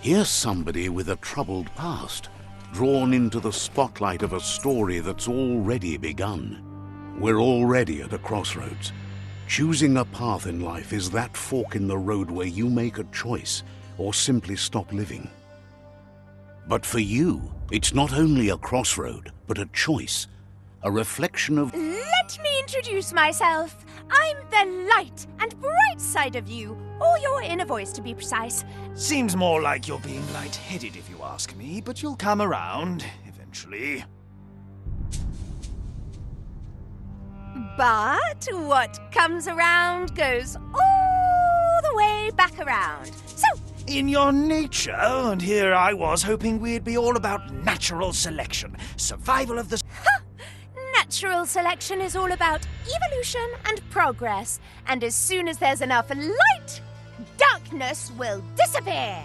Here's somebody with a troubled past, drawn into the spotlight of a story that's already begun. We're already at a crossroads. Choosing a path in life is that fork in the road where you make a choice or simply stop living. But for you, it's not only a crossroad, but a choice, a reflection of... Let me introduce myself. I'm the light and bright side of you, or your inner voice to be precise. Seems more like you're being light-headed if you ask me, but you'll come around eventually. But what comes around goes all the way back around. So, In your nature, and here I was hoping we'd be all about natural selection, survival of the... natural selection is all about evolution and progress. And as soon as there's enough light, darkness will disappear.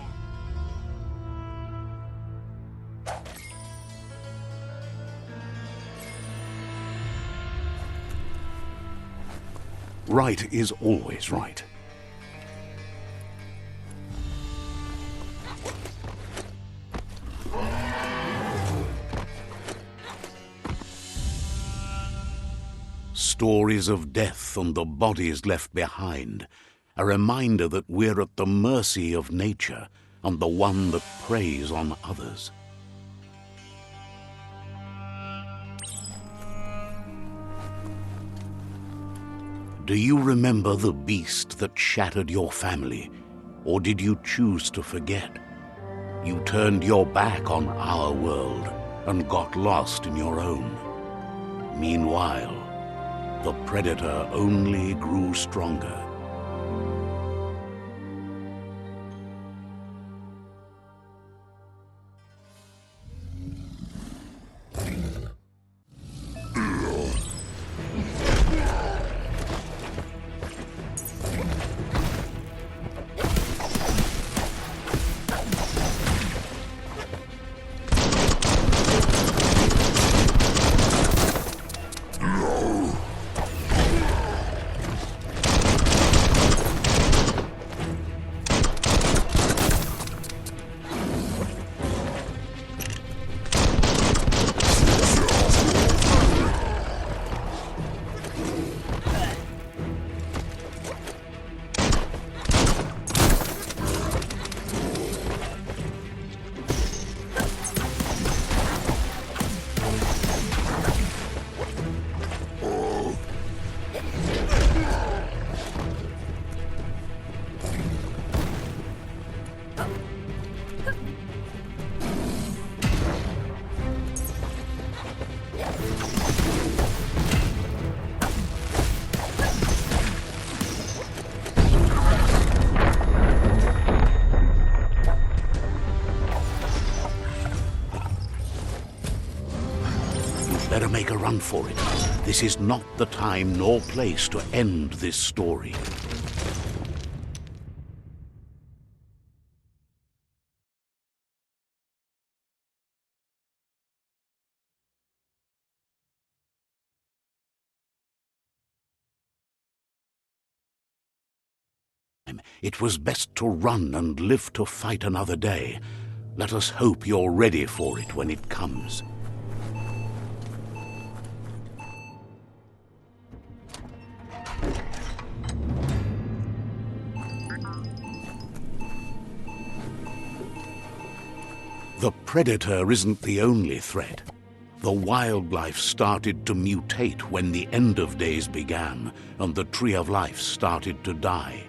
Right is always right. Stories of death and the bodies left behind, a reminder that we're at the mercy of nature and the one that preys on others. Do you remember the beast that shattered your family, or did you choose to forget? You turned your back on our world and got lost in your own. Meanwhile, the predator only grew stronger. Better make a run for it. This is not the time nor place to end this story. It was best to run and live to fight another day. Let us hope you're ready for it when it comes. The predator isn't the only threat. The wildlife started to mutate when the end of days began, and the tree of life started to die.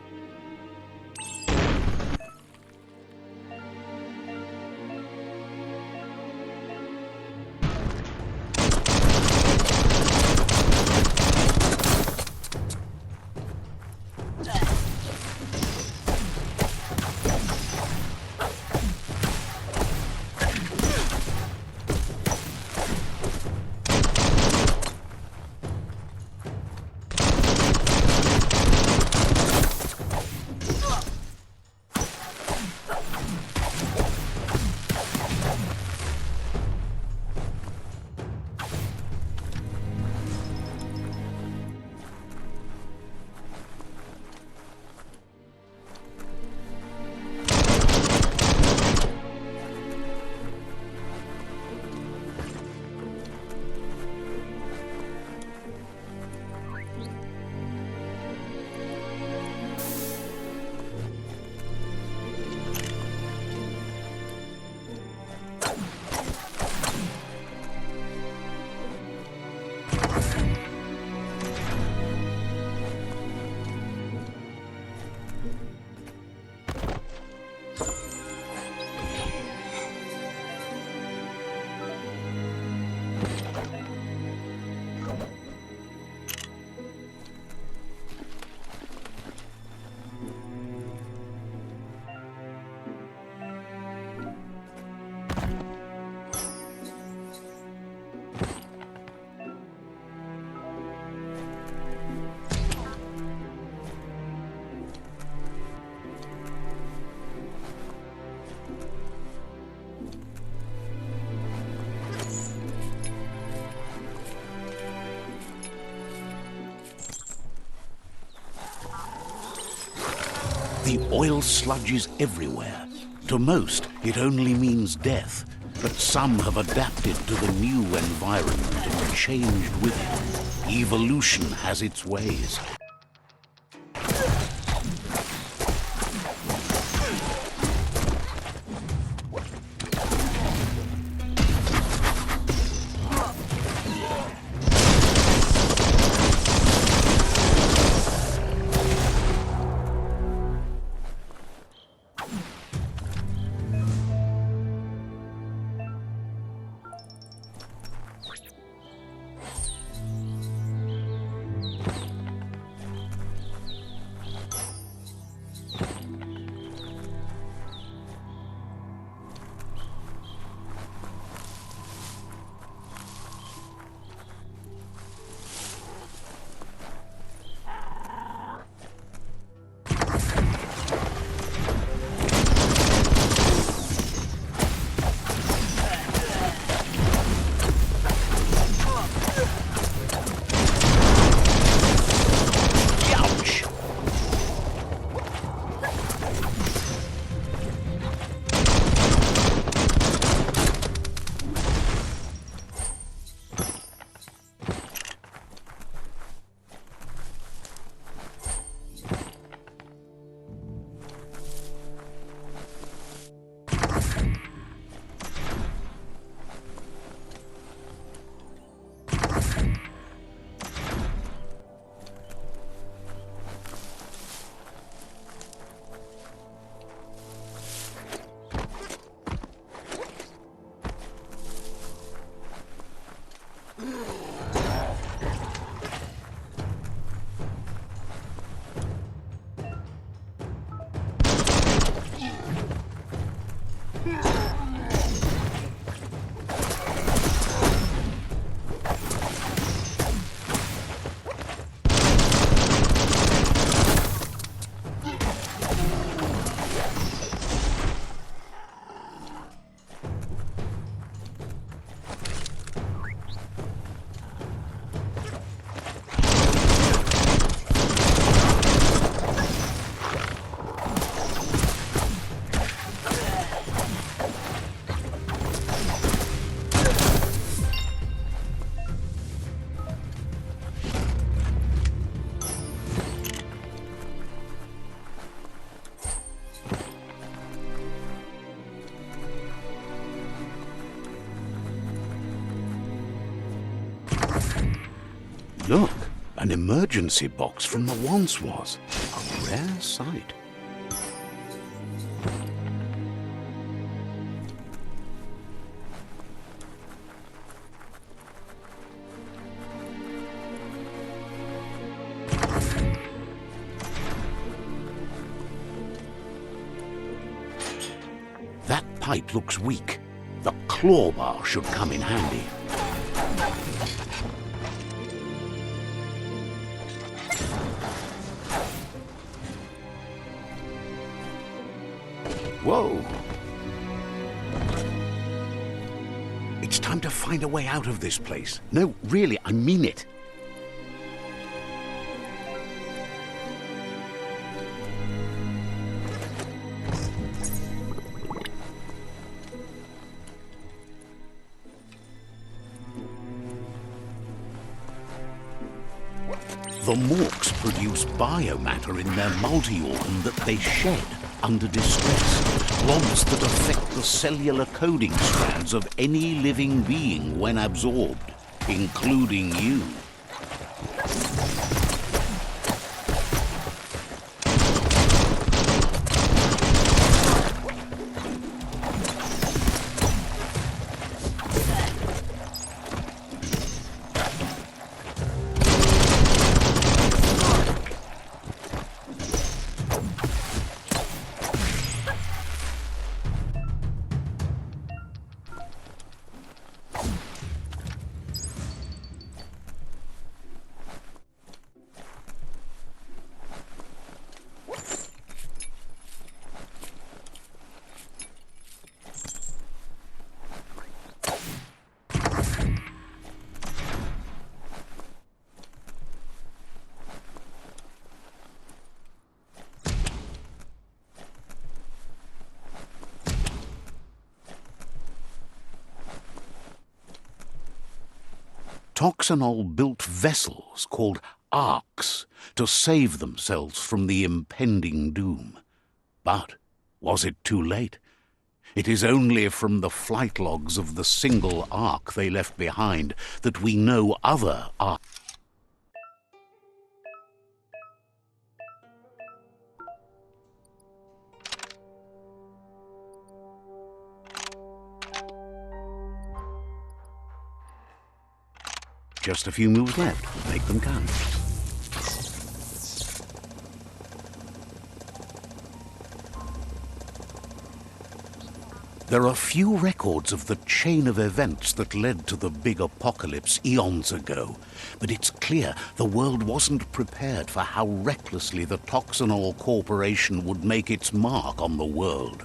The oil sludges everywhere. To most, it only means death, but some have adapted to the new environment and changed with it. Evolution has its ways. Look, an emergency box from the once was. A rare sight. That pipe looks weak. The claw bar should come in handy. Whoa! It's time to find a way out of this place. No, really, I mean it. The morks produce biomatter in their multi-organ that they shed under distress, blobs that affect the cellular coding strands of any living being when absorbed, including you. Toxanol built vessels called arks to save themselves from the impending doom. But was it too late? It is only from the flight logs of the single ark they left behind that we know other arks. Just a few moves left. Make them count. There are few records of the chain of events that led to the big apocalypse eons ago, but it's clear the world wasn't prepared for how recklessly the Toxanol Corporation would make its mark on the world.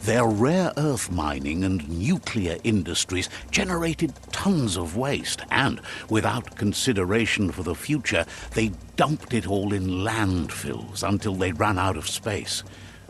Their rare earth mining and nuclear industries generated tons of waste, and, without consideration for the future, they dumped it all in landfills until they ran out of space.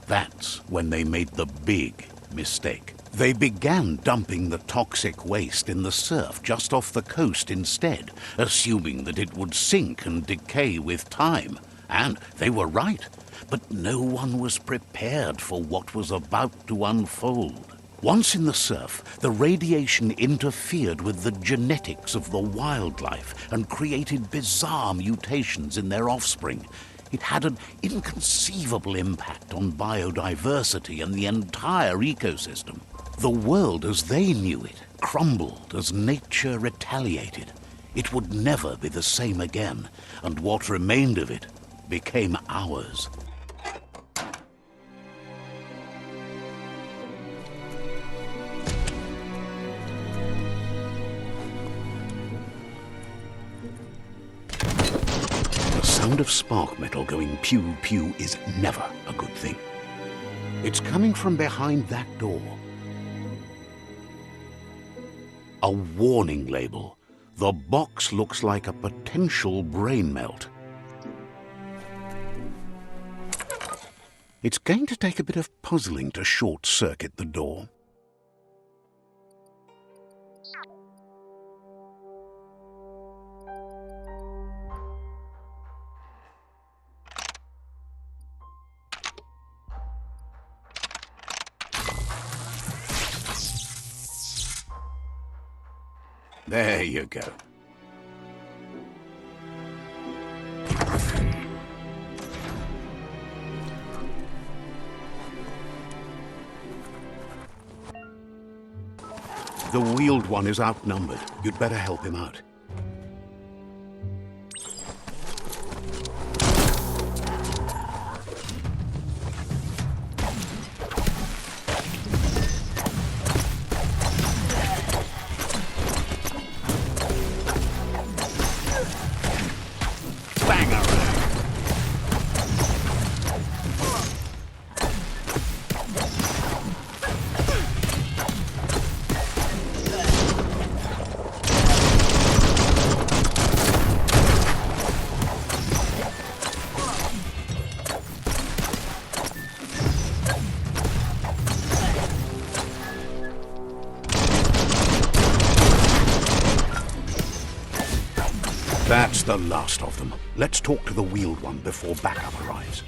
That's when they made the big mistake. They began dumping the toxic waste in the surf just off the coast instead, assuming that it would sink and decay with time. And they were right. But no one was prepared for what was about to unfold. Once in the surf, the radiation interfered with the genetics of the wildlife and created bizarre mutations in their offspring. It had an inconceivable impact on biodiversity and the entire ecosystem. The world as they knew it crumbled as nature retaliated. It would never be the same again, and what remained of it became ours. The sound of spark metal going pew-pew is never a good thing. It's coming from behind that door. A warning label. The box looks like a potential brain melt. It's going to take a bit of puzzling to short-circuit the door. There you go. The wheeled one is outnumbered. You'd better help him out. That's the last of them. Let's talk to the wheeled one before backup arrives.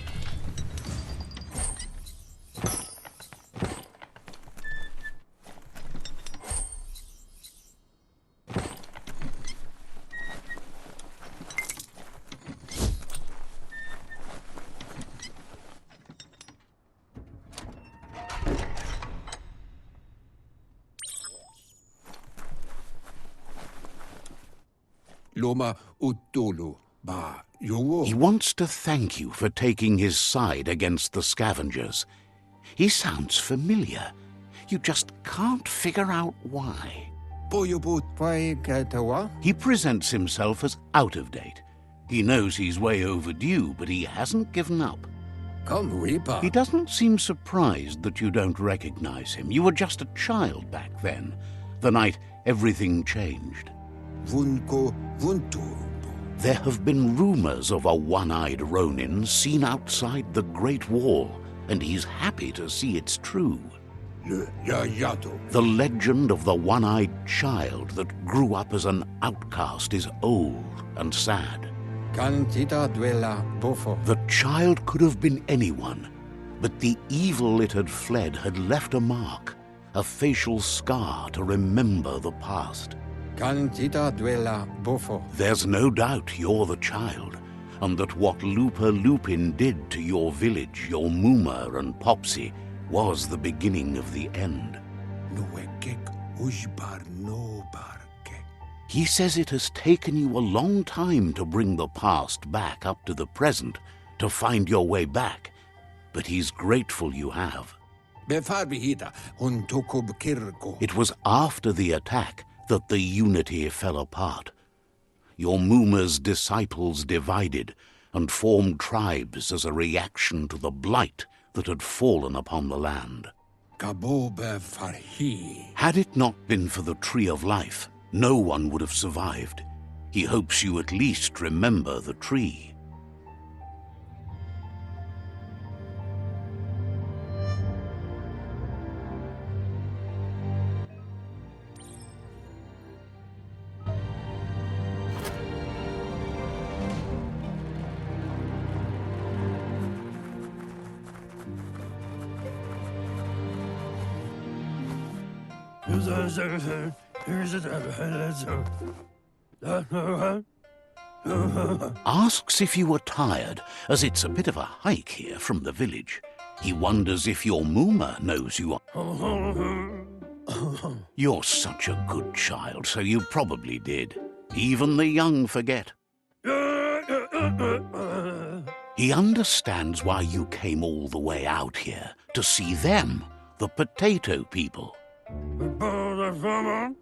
He wants to thank you for taking his side against the scavengers. He sounds familiar. You just can't figure out why. He presents himself as out of date. He knows he's way overdue, but he hasn't given up. He doesn't seem surprised that you don't recognize him. You were just a child back then, the night everything changed. There have been rumors of a one-eyed Ronin seen outside the Great Wall, and he's happy to see it's true. The legend of the one-eyed child that grew up as an outcast is old and sad. The child could have been anyone, but the evil it had fled had left a mark, a facial scar to remember the past. There's no doubt you're the child, and that what Lupa Lupin did to your village, your Muma and Popsy, was the beginning of the end. He says it has taken you a long time to bring the past back up to the present, to find your way back, but he's grateful you have. It was after the attack that the unity fell apart. Your Muma's disciples divided and formed tribes as a reaction to the blight that had fallen upon the land. Had it not been for the Tree of Life, no one would have survived. He hopes you at least remember the tree. Asks if you were tired, as it's a bit of a hike here from the village. He wonders if your Muma knows you are. You're such a good child, so you probably did. Even the young forget. He understands why you came all the way out here, to see them, the potato people.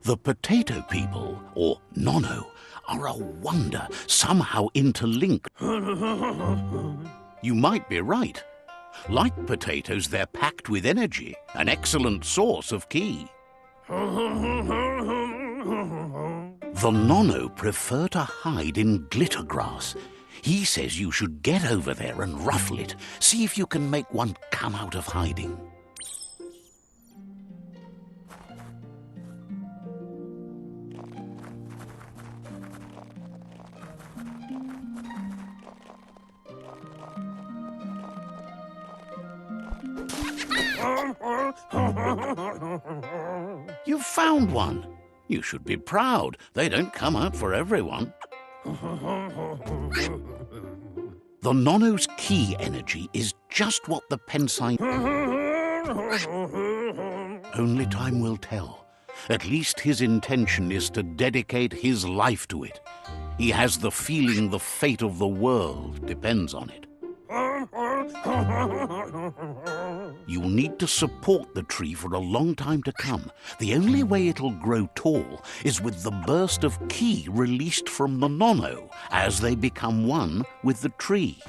The potato people, or Nono, are a wonder, somehow interlinked. You might be right. Like potatoes, they're packed with energy, an excellent source of ki. The Nono prefer to hide in glitter grass. He says you should get over there and ruffle it. See if you can make one come out of hiding. You've found one. You should be proud. They don't come out for everyone. The Nono's ki energy is just what the Pensai... Only time will tell. At least his intention is to dedicate his life to it. He has the feeling the fate of the world depends on it. You'll need to support the tree for a long time to come. The only way it'll grow tall is with the burst of ki released from the Nono as they become one with the tree.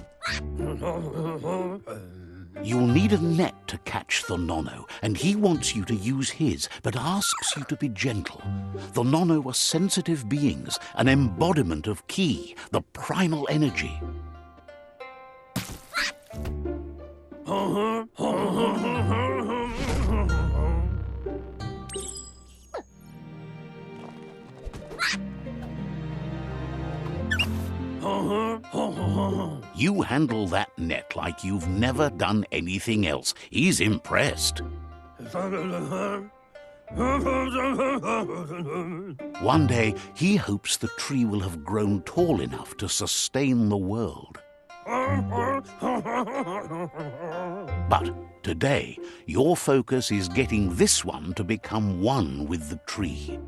You'll need a net to catch the Nono, and he wants you to use his, but asks you to be gentle. The Nono are sensitive beings, an embodiment of ki, the primal energy. You handle that net like you've never done anything else. He's impressed. One day, he hopes the tree will have grown tall enough to sustain the world. But today, your focus is getting this one to become one with the tree.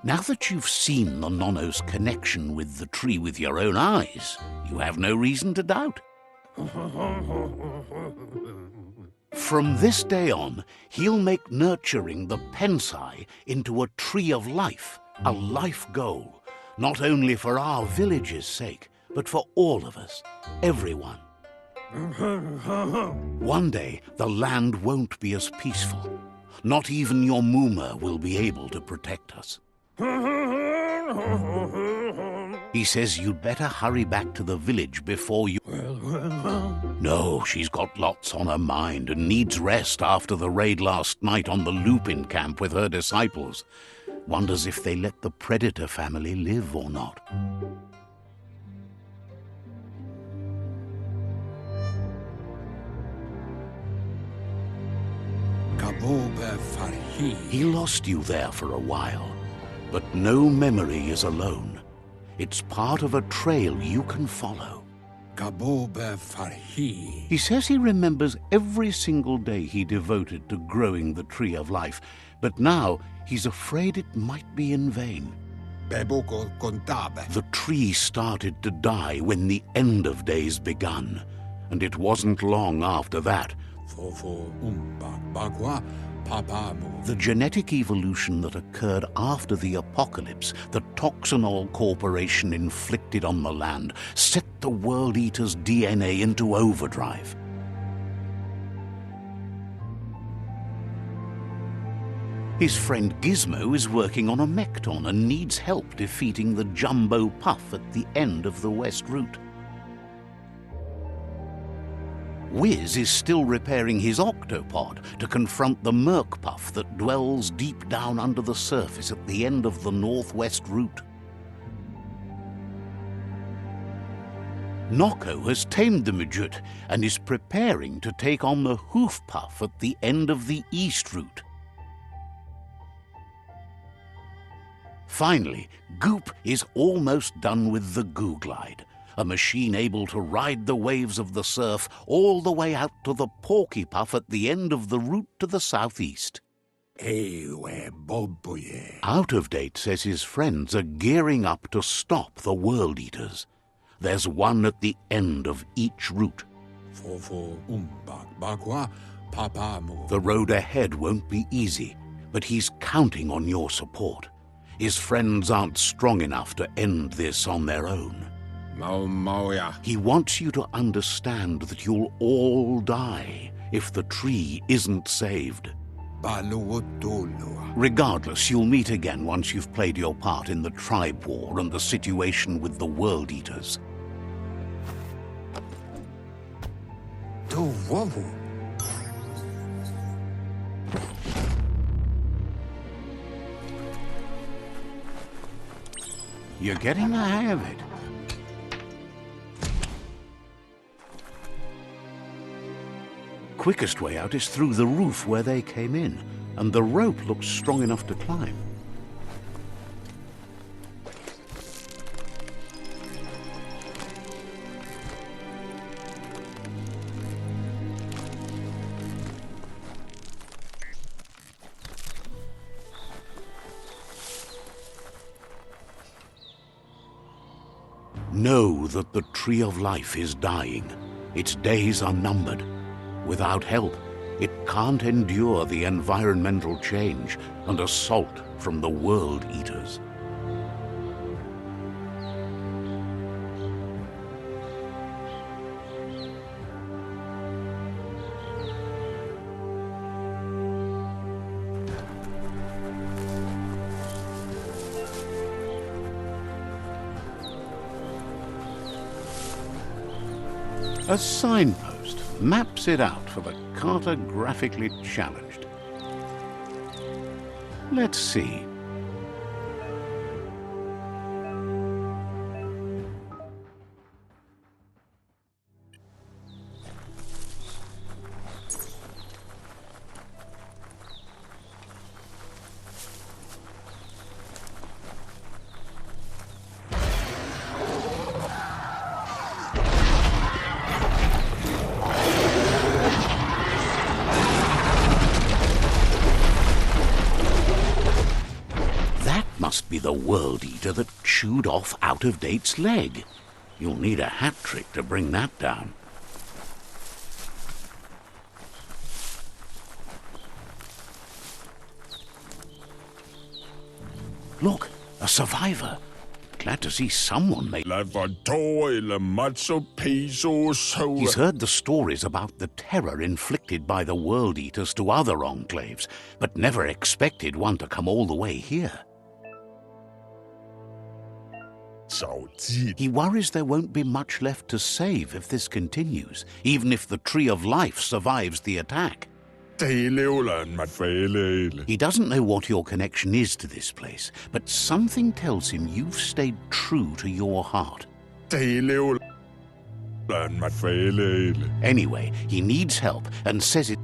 Now that you've seen the Nono's connection with the tree with your own eyes, you have no reason to doubt. From this day on, he'll make nurturing the Pensai into a tree of life, a life goal, not only for our village's sake, but for all of us, everyone. One day, the land won't be as peaceful. Not even your Moomer will be able to protect us. He says you'd better hurry back to the village before you... No, she's got lots on her mind and needs rest after the raid last night on the Lupin camp with her disciples. Wonders if they let the Predator family live or not. He lost you there for a while, but no memory is alone. It's part of a trail you can follow. He says he remembers every single day he devoted to growing the Tree of Life, but now he's afraid it might be in vain. The tree started to die when the end of days begun, and it wasn't long after that. The genetic evolution that occurred after the apocalypse that Toxanol Corporation inflicted on the land set the World Eater's DNA into overdrive. His friend Gizmo is working on a Mekton and needs help defeating the Jumbo Puff at the end of the West Route. Wiz is still repairing his octopod to confront the Merc-Puff that dwells deep down under the surface at the end of the Northwest Route. Nocco has tamed the Midget and is preparing to take on the Hoof Puff at the end of the East Route. Finally, Goop is almost done with the Googlide, a machine able to ride the waves of the surf all the way out to the Porky Puff at the end of the route to the southeast. Out of Date says his friends are gearing up to stop the World Eaters. There's one at the end of each route. The road ahead won't be easy, but he's counting on your support. His friends aren't strong enough to end this on their own. He wants you to understand that you'll all die if the tree isn't saved. Regardless, you'll meet again once you've played your part in the tribe war and the situation with the World Eaters. You're getting the hang of it. Quickest way out is through the roof where they came in, and the rope looks strong enough to climb. Know that the Tree of Life is dying. Its days are numbered. Without help, it can't endure the environmental change and assault from the World Eaters. A signpost maps it out for the cartographically challenged. Let's see. Must be the World Eater that chewed off Out of Date's leg. You'll need a hat trick to bring that down. Look, a survivor. Glad to see someone make... He's heard the stories about the terror inflicted by the World Eaters to other enclaves, but never expected one to come all the way here. He worries there won't be much left to save if this continues, even if the Tree of Life survives the attack. He doesn't know what your connection is to this place, but something tells him you've stayed true to your heart. Anyway, he needs help and says it.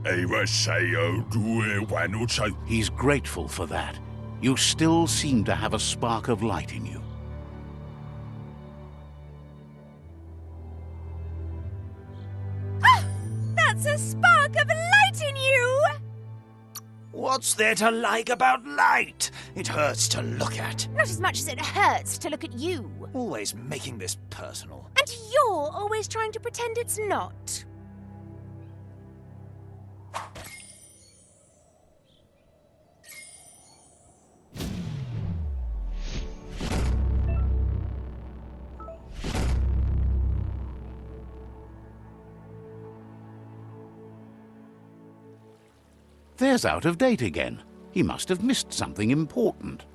He's grateful for that. You still seem to have a spark of light in you. That's a spark of light in you! What's there to like about light? It hurts to look at. Not as much as it hurts to look at you. Always making this personal. And you're always trying to pretend it's not. There's Out of Date again. He must have missed something important.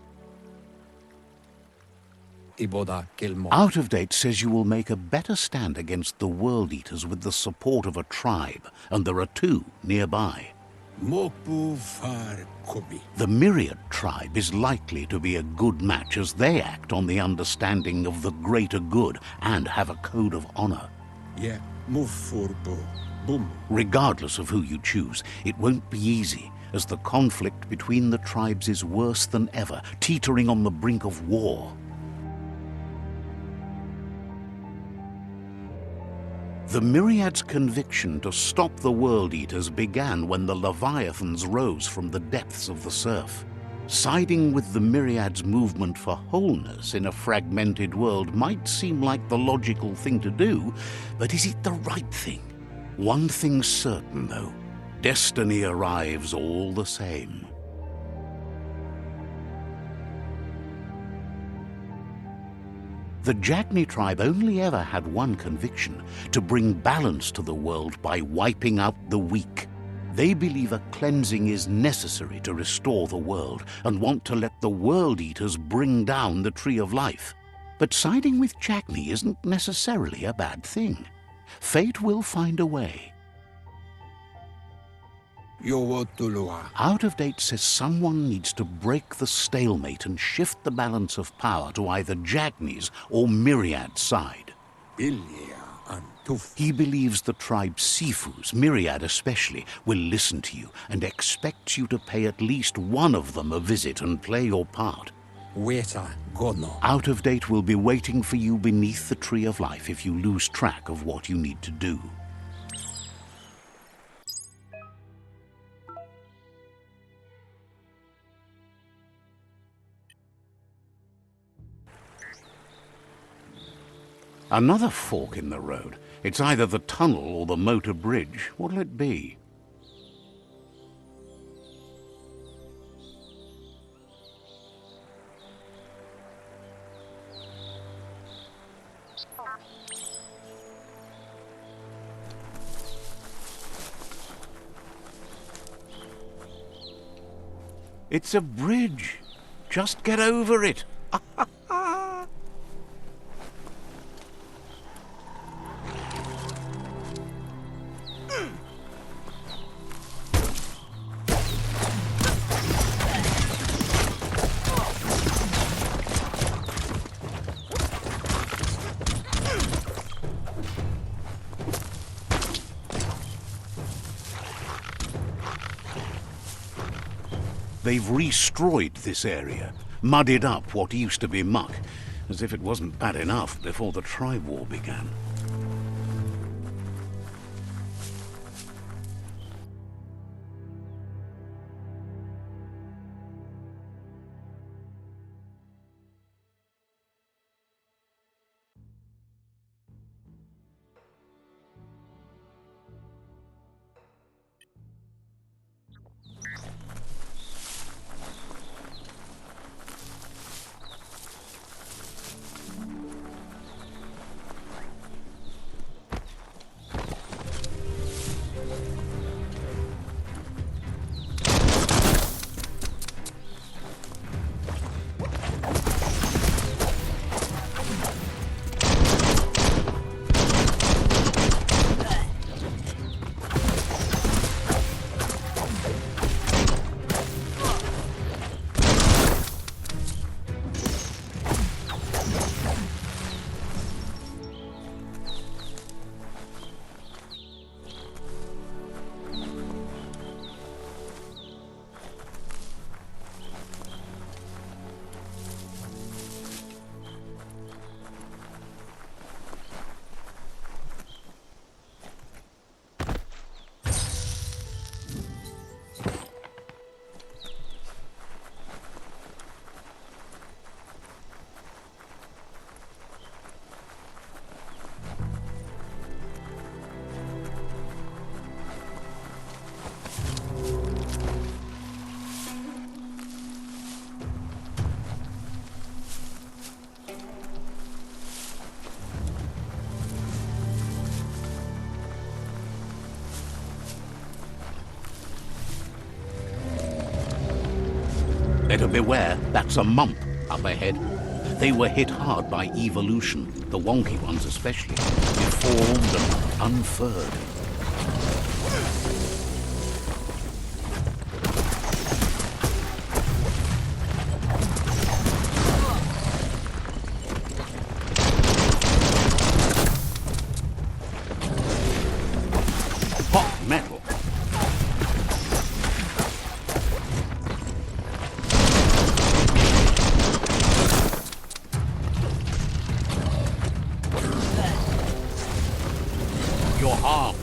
Out of Date says you will make a better stand against the World Eaters with the support of a tribe, and there are 2 nearby. The Myriad tribe is likely to be a good match as they act on the understanding of the greater good and have a code of honor. Regardless of who you choose, it won't be easy, as the conflict between the tribes is worse than ever, teetering on the brink of war. The Myriad's conviction to stop the World Eaters began when the Leviathans rose from the depths of the surf. Siding with the Myriad's movement for wholeness in a fragmented world might seem like the logical thing to do, but is it the right thing? One thing's certain, though. Destiny arrives all the same. The Jagni tribe only ever had one conviction: to bring balance to the world by wiping out the weak. They believe a cleansing is necessary to restore the world and want to let the World Eaters bring down the Tree of Life. But siding with Jagni isn't necessarily a bad thing. Fate will find a way. Out of Date says someone needs to break the stalemate and shift the balance of power to either Jagni's or Myriad's side. He believes the tribe Sifus, Myriad especially, will listen to you and expects you to pay at least one of them a visit and play your part. Out of Date will be waiting for you beneath the Tree of Life if you lose track of what you need to do. Another fork in the road. It's either the tunnel or the motor bridge. What'll it be? It's a bridge. Just get over it. They've destroyed this area, muddied up what used to be muck, as if it wasn't bad enough before the tribe war began. Better beware, that's a mump up ahead. They were hit hard by evolution, the wonky ones especially, deformed and unfurred. Hot metal. Your arm.